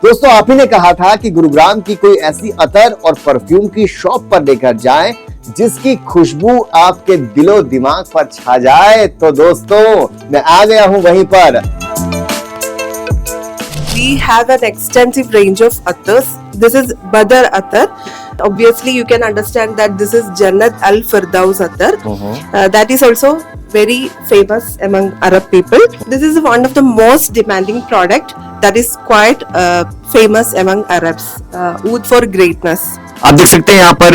दोस्तों आप ही ने कहा था कि गुरुग्राम की कोई ऐसी अतर और परफ्यूम की शॉप पर लेकर जाएं जिसकी खुशबू आपके दिलो दिमाग पर छा जाए। तो दोस्तों मैं आ गया हूं वहीं पर। We have an extensive range of attars. This is Badr attar. Obviously, you can understand that this is Jannat Al Firdaus attar. That is also very famous among Arab people. This is one of the most demanding product that is quite famous among Arabs. Oud for greatness. आप देख सकते हैं यहाँ पर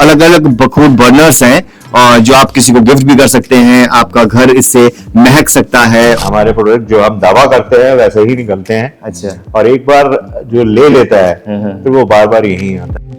अलग अलग बखूब Berners हैं और जो आप किसी को गिफ्ट भी कर सकते हैं। आपका घर इससे महक सकता है। हमारे प्रोडक्ट जो हम दावा करते हैं वैसे ही निकलते हैं। अच्छा। और एक बार जो ले लेता है तो वो बार बार यही आता है।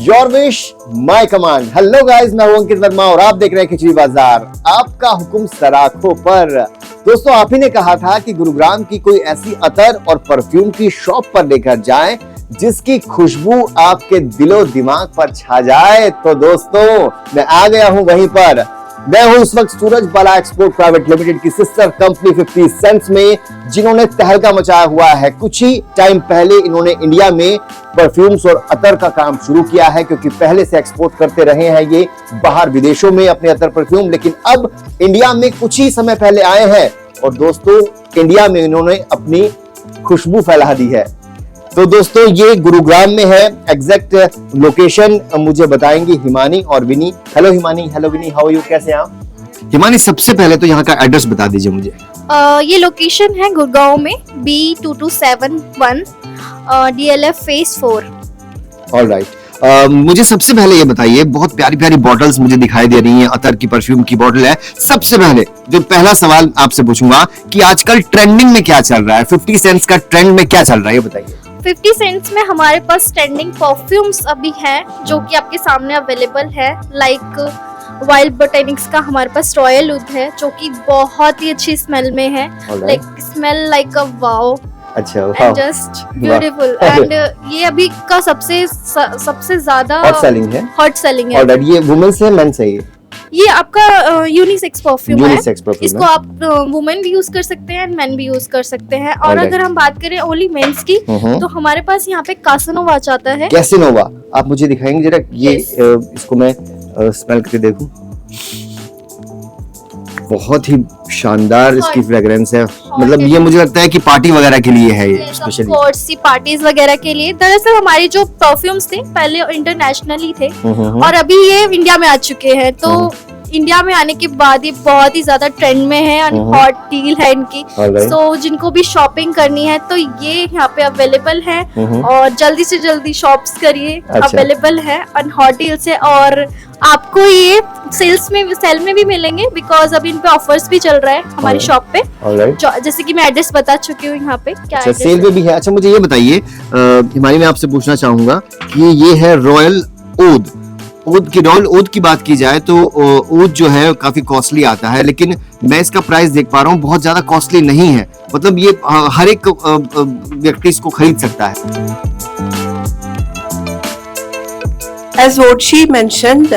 Your wish my command. Hello guys, मैं हूं अंकित वर्मा और आप देख रहे हैं खिचड़ी बाजार, आपका हुक्म सराखों पर। दोस्तों आप ही ने कहा था कि गुरुग्राम की कोई ऐसी अतर और परफ्यूम की शॉप पर लेकर जाएं जिसकी खुशबू आपके दिलो दिमाग पर छा जाए। तो दोस्तों मैं आ गया हूं वहीं पर। मैं हूं इस वक्त सूरज बाला एक्सपोर्ट प्राइवेट लिमिटेड की सिस्टर कंपनी 50 सेंट्स में, जिन्होंने तहलका मचाया हुआ है। कुछ ही टाइम पहले इन्होंने इंडिया में परफ्यूम्स और अतर का काम शुरू किया है, क्योंकि पहले से एक्सपोर्ट करते रहे हैं ये बाहर विदेशों में अपने अतर परफ्यूम, लेकिन अब इंडिया में कुछ ही समय पहले आए हैं और दोस्तों इंडिया में इन्होंने अपनी खुशबू फैला दी है। तो दोस्तों ये गुरुग्राम में है। एग्जैक्ट लोकेशन मुझे बताएंगी हिमानी और Vini. Hello Himani, hello Vini, how are you, कैसे हैं आप? हिमानी सबसे पहले तो यहाँ का एड्रेस बता दीजिए मुझे। ये लोकेशन है गुड़गांव में B2271 DLF फेज 4। ऑलराइट, मुझे सबसे पहले ये बताइए, बहुत प्यारी प्यारी बॉटल्स मुझे दिखाई दे रही हैं, अतर की परफ्यूम की बॉटल है। सबसे पहले जो पहला सवाल आपसे पूछूंगा कि आजकल ट्रेंडिंग में क्या चल रहा है, 50 सेंट्स का ट्रेंड में क्या चल रहा है, ये बताइए। 50 सेंट्स में हमारे पास ट्रेंडिंग परफ्यूम्स अभी हैं जो कि आपके सामने अवेलेबल है। लाइक वाइल्ड बोटेनिक्स का हमारे पास रॉयल उद है जो कि बहुत ही अच्छी स्मेल में है। Like smell like a wow. अच्छा, एंड जस्ट ब्यूटीफुल। एंड ये अभी का सबसे ज्यादा हॉट सेलिंग है। हॉट सेलिंग है। ऑलराइट, ये वुमेन्स है मेंस है? ये आपका यूनिसेक्स परफ्यूम है। इसको है। आप वुमेन भी यूज कर सकते हैं एंड मेन भी यूज कर सकते हैं। और अगर हम बात करें ओनली मेंस की, तो हमारे पास यहाँ पे कासानोवा आता है। कैसानोवा आप मुझे दिखाएंगे जरा? ये इसको मैं स्मेल करके देखूं। बहुत ही शानदार इसकी फ्रेग्रेंस है। मतलब ये मुझे लगता है कि पार्टी वगैरह के लिए है ये स्पेशली। सी पार्टीज वगैरह के लिए। दरअसल हमारे जो परफ्यूम्स थे पहले इंटरनेशनली थे और अभी ये इंडिया में आ चुके हैं। तो इंडिया में आने के बाद ये बहुत ही ज्यादा ट्रेंड में है और हॉट डील है इनकी। सो जिनको भी शॉपिंग करनी है तो ये यहाँ पे अवेलेबल है और जल्दी से जल्दी शॉप्स करिए। अवेलेबल है और हॉट डील से, और आपको ये सेल में भी मिलेंगे बिकॉज अभी इन पे ऑफर्स भी चल रहा है हमारी शॉप पे। जैसे कि मैं एड्रेस बता चुकी हूँ यहाँ पे। क्या सेल में भी है? अच्छा, मुझे ये बताइए हिमानी, मैं आपसे पूछना चाहूंगा कि ये है रॉयल ओद। ओद की बात की जाए तो ओद जो है काफी कॉस्टली आता है, लेकिन मैं इसका प्राइस देख पा रहा हूँ बहुत ज्यादा कॉस्टली नहीं है। मतलब ये हर एक व्यक्ति इसको खरीद सकता है। As what she mentioned,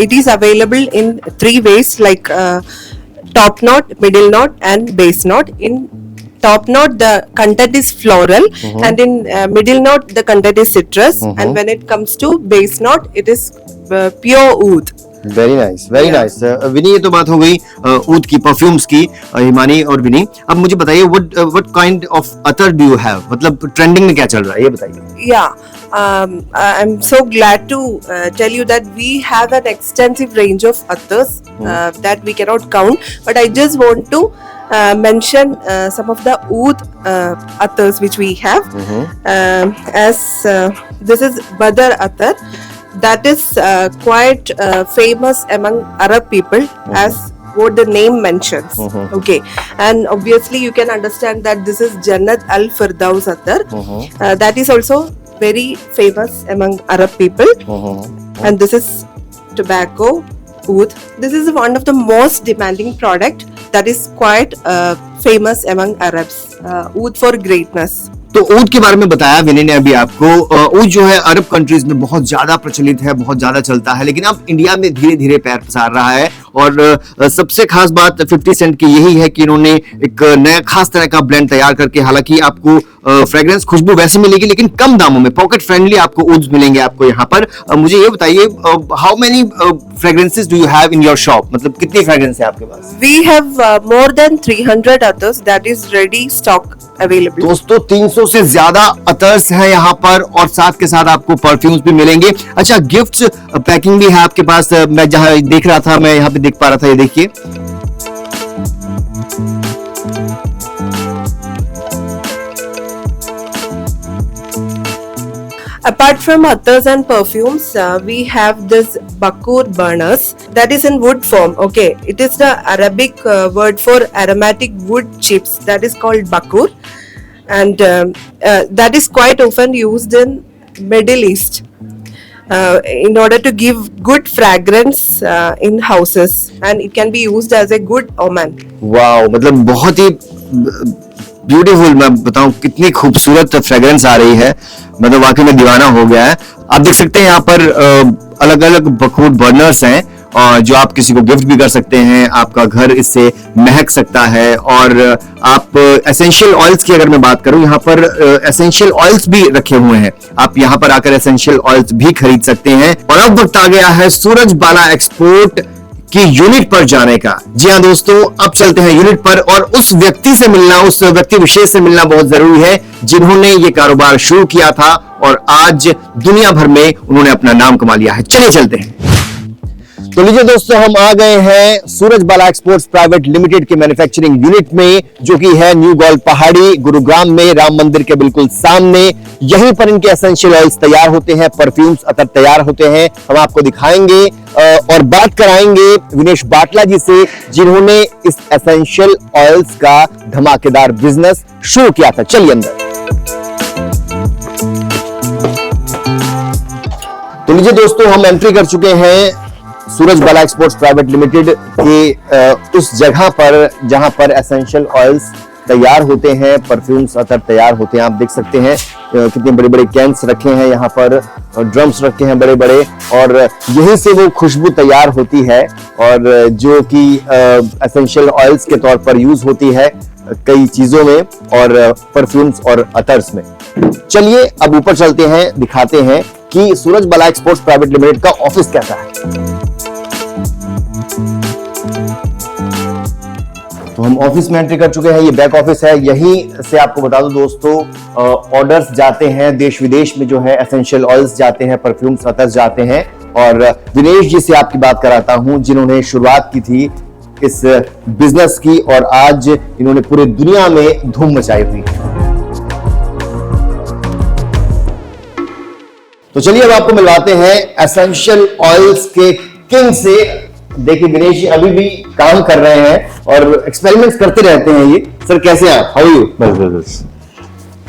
it is available in 3 ways, like top note, middle note, and base note. In top note, the content is floral, and in middle note, the content is citrus, and when it comes to base note, it is pure oud. Very nice, very nice. Vini, ये तो बात हो गई ऊद की, perfumes की। हिमानी और विनी, अब मुझे बताइए व्हाट काइंड ऑफ अतर डू यू हैव? मतलब ट्रेंडिंग में क्या चल रहा है ये बताइए। I'm so glad to tell you that we have an extensive range of attars that we cannot count, but I just want to mention some of the oud attars which we have. As this is Badr attar. That is quite famous among Arab people, as what the name mentions. Okay, and obviously you can understand that this is Jannat Al Firdaus attar. That is also very famous among Arab people. And this is tobacco oud. This is one of the most demanding product that is quite famous among Arabs. Oud for greatness. तो ऊद के बारे में बताया विनय ने अभी आपको। ऊद जो है अरब कंट्रीज में बहुत ज्यादा प्रचलित है, बहुत ज्यादा चलता है, लेकिन अब इंडिया में धीरे धीरे पैर पसार रहा है और सबसे खास बात 50 सेंट की यही है कि इन्होंने एक नया खास तरह का ब्लेंड तैयार करके, हालांकि आपको फ्रेग्रेंस खुशबू वैसे मिलेगी लेकिन कम दामों में पॉकेट फ्रेंडली आपको ऊड्स मिलेंगे आपको यहाँ पर। मुझे ये बताइए, how many fragrances do you have in your shop, मतलब कितनी फ्रेग्रेंस है आपके पास? We have more than 300 others that is ready stock available. दोस्तों 300 से ज्यादा अतर्स हैं यहाँ पर और साथ के साथ आपको परफ्यूम्स भी मिलेंगे। अच्छा, गिफ्ट्स पैकिंग भी है आपके पास? मैं जहाँ देख रहा था, मैं यहाँ पे देख पा रहा था, ये देखिए। Apart from others and perfumes, we have this bakur burners that is in wood form. Okay, it is the Arabic word for aromatic wood chips that is called bakur, and that is quite often used in Middle East in order to give good fragrance in houses, and it can be used as a good omen. Wow, मतलब बहुत ही beautiful, मैं बताऊं कितनी खूबसूरत fragrance आ रही है, मतलब वाकई में दीवाना हो गया है। आप देख सकते हैं यहाँ पर अलग अलग बखूर बर्नर्स हैं और जो आप किसी को गिफ्ट भी कर सकते हैं, आपका घर इससे महक सकता है। और आप एसेंशियल ऑयल्स की अगर मैं बात करूं, यहाँ पर एसेंशियल ऑयल्स भी रखे हुए हैं, आप यहाँ पर आकर एसेंशियल ऑयल्स भी खरीद सकते हैं। और अब वक्त आ गया है सूरज बाला एक्सपोर्ट की यूनिट पर जाने का। जी हाँ दोस्तों, अब चलते हैं यूनिट पर और उस व्यक्ति से मिलना, उस व्यक्ति विशेष से मिलना बहुत जरूरी है जिन्होंने ये कारोबार शुरू किया था और आज दुनिया भर में उन्होंने अपना नाम कमा लिया है। चलिए चलते हैं। तो लीजिए दोस्तों, हम आ गए हैं सूरज बाला एक्सपोर्ट्स प्राइवेट लिमिटेड के मैन्युफैक्चरिंग यूनिट में, जो कि है न्यू गोल्ड पहाड़ी, गुरुग्राम में, राम मंदिर के बिल्कुल सामने। यहीं पर इनके एसेंशियल ऑयल्स तैयार होते हैं, परफ्यूम्स अतर तैयार होते हैं। हम आपको दिखाएंगे और बात कराएंगे विनेश बाटला जी से, जिन्होंने इस एसेंशियल ऑयल्स का धमाकेदार बिजनेस शुरू किया था। चलिए अंदर। तो लीजिए दोस्तों, हम एंट्री कर चुके हैं सूरज बाला एक्सपोर्ट्स प्राइवेट लिमिटेड के उस जगह पर जहां पर एसेंशियल ऑयल्स तैयार होते हैं, परफ्यूम्स अतर तैयार होते हैं। आप देख सकते हैं कितने बड़े बड़े कैंस रखे हैं यहाँ पर, ड्रम्स रखे हैं बड़े बड़े, और यहीं से वो खुशबू तैयार होती है और जो कि एसेंशियल ऑयल्स के तौर पर यूज होती है कई चीजों में और परफ्यूम्स और अतर्स में। चलिए अब ऊपर चलते हैं, दिखाते हैं कि सूरज बाला एक्सपोर्ट्स प्राइवेट लिमिटेड का ऑफिस कैसा है। तो हम ऑफिस में एंट्री कर चुके हैं, ये बैक ऑफिस है। यहीं से आपको बता दूं दोस्तों, ऑर्डर्स जाते हैं देश विदेश में, जो है एसेंशियल ऑयल्स जाते हैं, परफ्यूम्स अतर्स जाते हैं। और विनेश जी से आपकी बात कराता हूं, जिन्होंने शुरुआत की थी इस बिजनेस की और आज इन्होंने पूरी दुनिया में धूम मचाई हुई है। तो चलिए अब आपको मिलवाते हैं एसेंशियल ऑयल्स के किंग से। देखिए विनेश जी अभी भी काम कर रहे हैं और एक्सपेरिमेंट्स करते रहते हैं ये। सर कैसे हैं आप? How are you? बस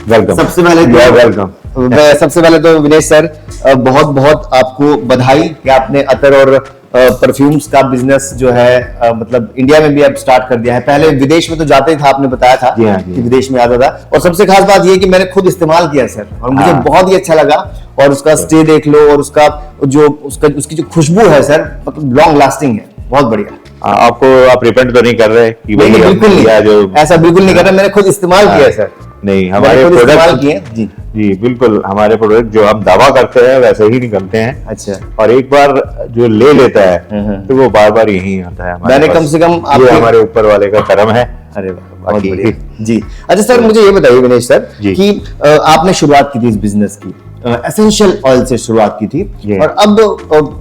वेलकम। सबसे पहले सबसे पहले तो विनेश सर बहुत बहुत आपको बधाई कि आपने अतर और परफ्यूम्स का बिजनेस जो है मतलब इंडिया में भी अब स्टार्ट कर दिया है। पहले विदेश में तो जाते ही था, आपने बताया था जी हाँ, कि विदेश में आता था। और सबसे खास बात ये कि मैंने खुद इस्तेमाल किया सर और मुझे बहुत ही अच्छा लगा। और उसका स्टे देख लो और उसका जो उसकी जो खुशबू है सर, मतलब लॉन्ग लास्टिंग है, बहुत बढ़िया। आपको आप रिपेंट तो नहीं कर रहे कि नहीं, बिल्कुल नहीं, जो ऐसा बिल्कुल नहीं कर रहा। मैंने खुद इस्तेमाल किया है सर। नहीं, हमारे प्रोडक्ट किए जी जी बिल्कुल, हमारे प्रोडक्ट जो हम दावा करते हैं वैसे ही निकलते हैं। अच्छा। और एक बार जो ले लेता है तो वो बार बार यही आता है। मैंने कम से कम ये हमारे ऊपर वाले का करम है। अरे बहुत बढ़िया जी। अच्छा सर, मुझे ये बताइए विनेश सर कि आपने शुरुआत की थी इस बिजनेस की, एसेंशियल ऑयल से शुरुआत की थी और अब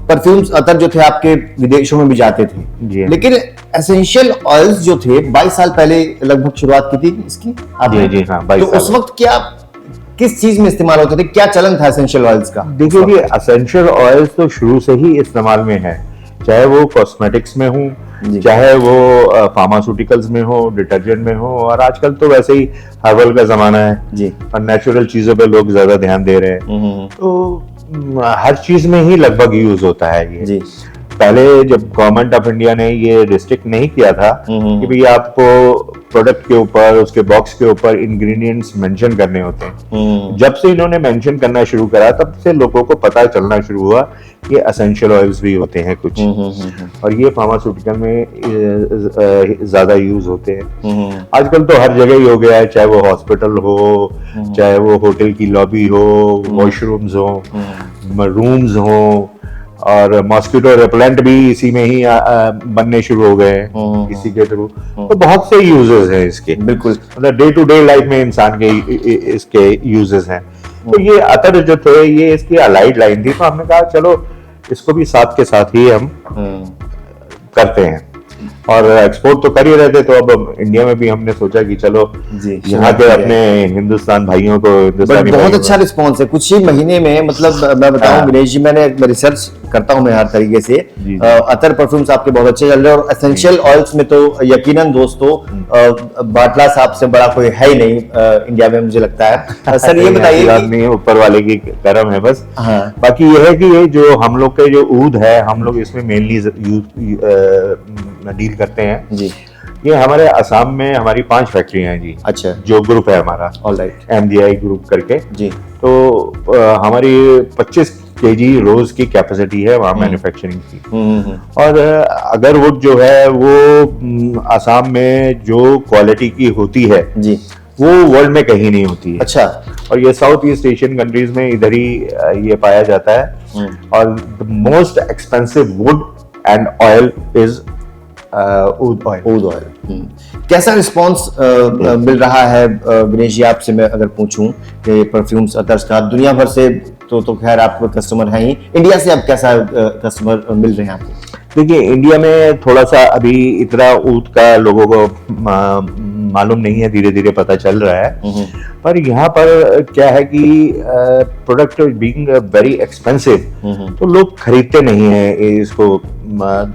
परफ्यूम्स अतर जो थे आपके विदेशों में भी जाते थे, लेकिन एसेंशियल ऑयल्स जो थे 22 साल पहले लगभग शुरुआत की थी इसकी आपने। जी हाँ, तो उस वक्त क्या किस चीज में इस्तेमाल होते थे, क्या चलन था एसेंशियल ऑयल्स का? देखिए जी, एसेंशियल ऑयल्स तो शुरू से ही इस्तेमाल में है, चाहे वो कॉस्मेटिक्स में हो, चाहे वो फार्मास्यूटिकल्स में हो, डिटर्जेंट में हो, और आजकल तो वैसे ही हर्बल का जमाना है जी और नेचुरल चीजों पे लोग ज्यादा ध्यान दे रहे हैं, तो हर चीज में ही लगभग यूज होता है ये जी। पहले जब गवर्नमेंट ऑफ इंडिया ने ये रिस्ट्रिक्ट नहीं किया था कि भाई आपको प्रोडक्ट के ऊपर, उसके बॉक्स के ऊपर इंग्रेडिएंट्स मेंशन करने होते हैं, जब से इन्होंने मेंशन करना शुरू करा तब से लोगों को पता चलना शुरू हुआ कि एसेंशियल ऑयल्स भी होते हैं कुछ, और ये फार्मास्यूटिकल में ज्यादा यूज होते हैं। आजकल तो हर जगह ही हो गया है, चाहे वो हॉस्पिटल हो, चाहे वो होटल की लॉबी हो, वॉशरूम्स हो, रूम्स हो, और मॉस्किटो रिपेलेंट भी इसी में ही बनने शुरू हो गए हैं इसी के थ्रू। तो बहुत से यूजेस हैं इसके, बिल्कुल, मतलब डे टू डे लाइफ में इंसान के इसके यूजेस हैं। तो ये अतर जो थे ये इसकी अलाइड लाइन थी, तो हमने कहा चलो इसको भी साथ के साथ ही हम करते हैं, और एक्सपोर्ट तो कर ही रहे थे, तो अब इंडिया में भी हमने सोचा कि चलो जी, यहाँ के अपने हिंदुस्तान भाइयों को, हिंदुस्तानी बहुत भाइयों अच्छा रिस्पॉन्स है। कुछ ही महीने में, मतलब मैं बताऊं हाँ। विनेश जी, मैंने रिसर्च करता हूं मैं हर तरीके से, जी। अतर परफ्यूम्स आपके बहुत अच्छे चल रहे हैं, और एसेंशियल ऑयल्स में तो यकीनन दोस्तों बाटला साहब से बड़ा कोई है ही नहीं इंडिया में, मुझे लगता है। सर ये बताइए बात कि नहीं है, ऊपर वाले की करम है बस। हाँ। बाकी ये है कि ये जो हम लोग के जो ऊद है, हम लोग इसमें मेनली डील करते हैं जी, ये हमारे असम में हमारी 5 फैक्ट्रियां हैं जी, अच्छा, जो ग्रुप है हमारा ऑलराइट, MGI ग्रुप करके। जी, तो हमारी 25 kg रोज की कैपेसिटी है वहाँ मैन्युफैक्चरिंग की। और अगर वो जो है वो असम में जो क्वालिटी की होती है जी, वो वर्ल्ड में कहीं नहीं होती है। अच्छा, और ये साउथ ईस्ट एशियन कंट्रीज में इधर ही ये पाया जाता है। और the most expensive wood and oil is oud oil. Oud oil. कैसा रिस्पांस मिल रहा है विनेश जी, आपसे मैं अगर पूछूं कि परफ्यूम्स अतर्स का दुनिया भर से तो खैर आप कस्टमर हैं ही, इंडिया से अब कैसा कस्टमर मिल रहे हैं आपको? देखिए इंडिया में थोड़ा सा अभी इतना ऊद का लोगों को मालूम नहीं है, धीरे धीरे पता चल रहा है। पर यहाँ पर क्या है कि प्रोडक्ट बीइंग वेरी एक्सपेंसिव, तो लोग खरीदते नहीं है इसको,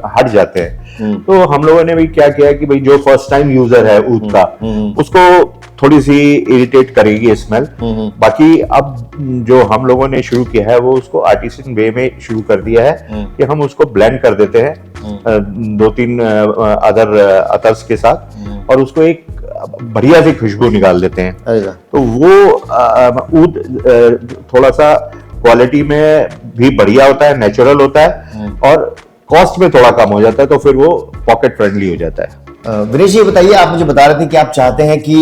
हट जाते हैं। तो हम लोगों ने भी क्या किया कि भाई जो फर्स्ट टाइम यूजर है ऊद का, उसको थोड़ी सी इरिटेट करेगी स्मेल। बाकी अब जो हम लोगों ने शुरू किया है वो उसको आर्टिसन वे में शुरू कर दिया है कि हम उसको ब्लेंड कर देते हैं 2-3 अदर अतर्स के साथ, और उसको एक बढ़िया सी खुशबू निकाल देते हैं। तो वो ऊद थोड़ा सा क्वालिटी में भी बढ़िया होता है, नेचुरल होता है, और कॉस्ट में थोड़ा कम हो जाता है, तो फिर वो पॉकेट फ्रेंडली हो जाता है। विनेश जी बताइए, आप मुझे बता रहे थे कि आप चाहते हैं कि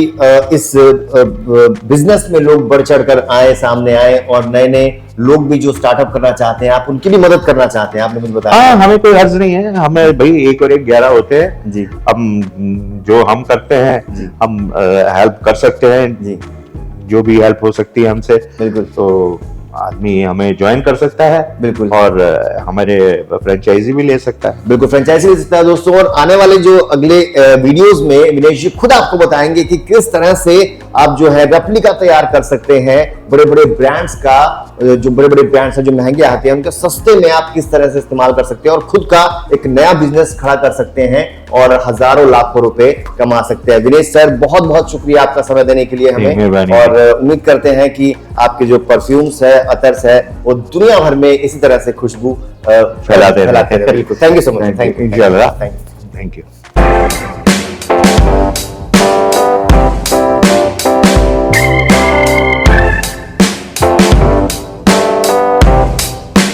इस बिजनेस में लोग बढ़ चढ़ कर आए, सामने आए, और नए नए लोग भी जो स्टार्टअप करना चाहते हैं, आप उनकी भी मदद करना चाहते हैं, आपने मुझे बताया। हाँ, हमें कोई हर्ज नहीं है, हमें भाई 1 और 1 11 होते हैं जी, हम जो हम करते जी। हैं हम हेल्प कर सकते हैं जी, जो भी हेल्प हो सकती है हमसे, बिल्कुल, तो आदमी हमें ज्वाइन कर सकता है, बिल्कुल, और हमारे फ्रेंचाइजी भी ले सकता है। बिल्कुल फ्रेंचाइजी ले सकता है दोस्तों। और आने वाले जो अगले वीडियोस में विनेश जी खुद आपको बताएंगे कि किस तरह से आप जो है रेप्लिका तैयार कर सकते हैं बड़े बड़े ब्रांड्स का, जो बड़े बड़े ब्रांड्स हैं जो महंगे आते हैं उनके सस्ते में आप किस तरह से इस्तेमाल कर सकते हैं, और खुद का एक नया बिजनेस खड़ा कर सकते हैं, और हजारों लाखों रुपए कमा सकते हैं। विनेश सर, बहुत बहुत शुक्रिया आपका समय देने के लिए हमें, मेहरबानी। और उम्मीद करते हैं कि आपके जो परफ्यूम्स है, अतर्स है, वो दुनिया भर में इसी तरह से खुशबू फैलाते रहे। बिल्कुल, thank you so much, thank you, इंशाल्लाह, थैंक यू। Thank you.